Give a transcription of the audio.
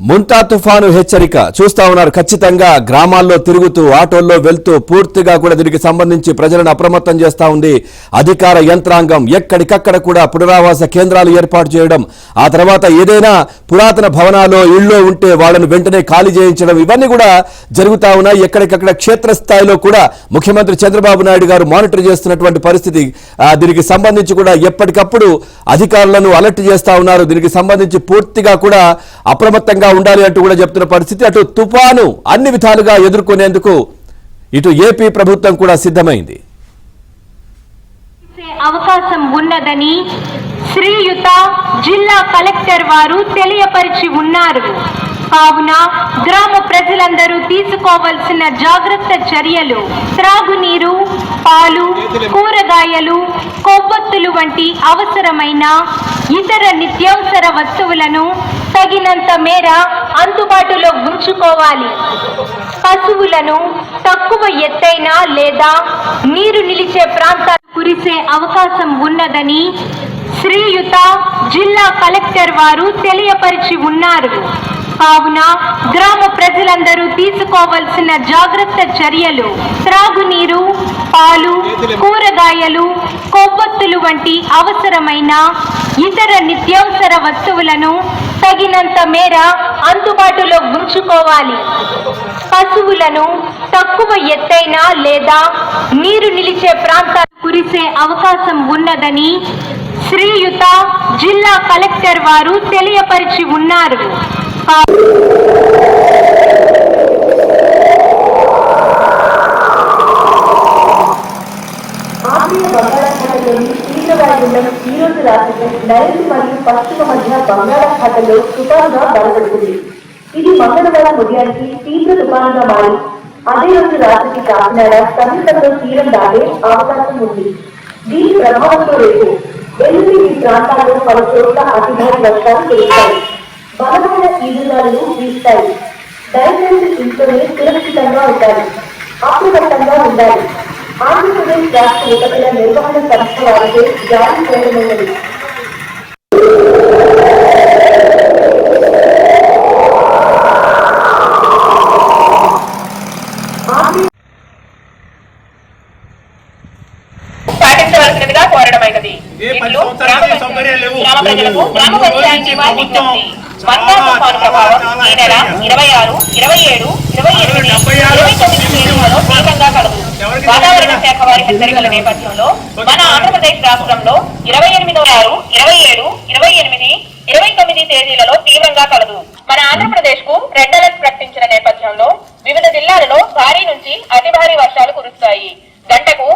ముంతా తుఫాను హెచ్చరిక చూస్తా ఉన్నారు. ఖచ్చితంగా గ్రామాల్లో తిరుగుతూ ఆటోల్లో వెళ్తూ పూర్తిగా కూడా దీనికి సంబంధించి ప్రజలను అప్రమత్తం చేస్తా ఉంది అధికార యంత్రాంగం. ఎక్కడికక్కడ కూడా పునరావాస కేంద్రాలు ఏర్పాటు చేయడం, ఆ తర్వాత ఏదైనా పురాతన భవనాల్లో ఇళ్లో ఉంటే వాళ్ళను వెంటనే ఖాళీ చేయించడం, ఇవన్నీ కూడా జరుగుతా ఉన్నాయి. ఎక్కడికక్కడ క్షేత్రస్థాయిలో కూడా ముఖ్యమంత్రి చంద్రబాబు నాయుడు గారు మానిటర్ చేస్తున్నటువంటి పరిస్థితి. దీనికి సంబంధించి కూడా ఎప్పటికప్పుడు అధికారులను అలర్ట్ చేస్తా ఉన్నారు. దీనికి సంబంధించి పూర్తిగా కూడా అప్రమత్తంగా ఉండాలి అంటూ కూడా చెప్తున్న పరిస్థితి. అటు తుఫాను అన్ని విధాలుగా ఎదుర్కొనేందుకు ఇటు ఏపీ ప్రభుత్వం కూడా సిద్ధమైంది. అవకాశం ఉన్నదని శ్రీయుత జిల్లా కలెక్టర్ వారు తెలియపరిచి ఉన్నారు. కావున గ్రామ ప్రజలందరూ తీసుకోవాల్సిన జాగ్రత్త చర్యలు: త్రాగునీరు, పాలు, కూరగాయలు, కొవ్వొత్తులు వంటి అవసరమైన ఇతర నిత్యావసర వస్తువులను తగినంత మేర అందుబాటులో ఉంచుకోవాలి. పశువులను తక్కువ ఎత్తైన లేదా నీరు నిలిచే ప్రాంతాలు కురిసే అవకాశం ఉన్నదని శ్రీయుత జిల్లా కలెక్టర్ వారు తెలియపరిచి ఉన్నారు. కావున గ్రామ ప్రజలందరూ తీసుకోవాల్సిన జాగ్రత్త చర్యలు: త్రాగునీరు, పాలు, కూరగాయలు, కొవ్వొత్తులు వంటి అవసరమైన ఇతర నిత్యావసర వస్తువులను తగినంత మేర అందుబాటులో ఉంచుకోవాలి. పశువులను తక్కువ ఎత్తైన లేదా నీరు నిలిచే ప్రాంతాలు కురిసే అవకాశం ఉన్నదని శ్రీయుత జిల్లా కలెక్టర్ వారు తెలియపరిచి ఉన్నారు. ఈ రోజు రాత్రి నైరుతి మరియు పశ్చిమ మధ్య బంగాళాఖాతంలో తుఫానుగా బలపడుతుంది. ఇది మంగళవారం ఉదయానికి తీవ్ర తుఫానుగా మారి అదే రోజు రాత్రికి కాకినాడ సమీపంలో తీరం దాటే అవకాశం ఉంది. దీని ప్రభావంతో రేపు ఎల్లుండి ఈ ప్రాంతాల్లో పలు చోట్ల అతి భారీ వర్షాలు కురుస్తాయి. బలమైన ఈదుగాలులు వీస్తాయి. దయచేసి ఇంట్లోనే సురక్షితంగా ఉండాలి, అప్రమత్తంగా ఉండాలి. ఆంధ్రప్రదేశ్ రాష్ట్ర విపత్తుల నిర్వహణ సంస్థ వారితో జారీ చేయనున్నది. పాటించవలసినదిగా కోరడమైనది. గ్రామ ప్రజలకు గ్రామ పంచాయతీ వారి విజ్ఞప్తి: మంతా తుఫాను ప్రభావం ఈ నెల 26, 27, 28, 29 తేదీలలో తీవ్రంగా కలదు. వాతావరణ శాఖ వారి హెచ్చరికల నేపథ్యంలో మన ఆంధ్రప్రదేశ్ రాష్ట్రంలో 28, 27, 28, 29 తేదీలలో తీవ్రంగా కలదు. మన ఆంధ్రప్రదేశ్ కు రెడ్ అలర్ట్ ప్రకటించిన నేపథ్యంలో వివిధ జిల్లాలలో భారీ నుంచి అతి భారీ వర్షాలు కురుస్తాయి. గంటకు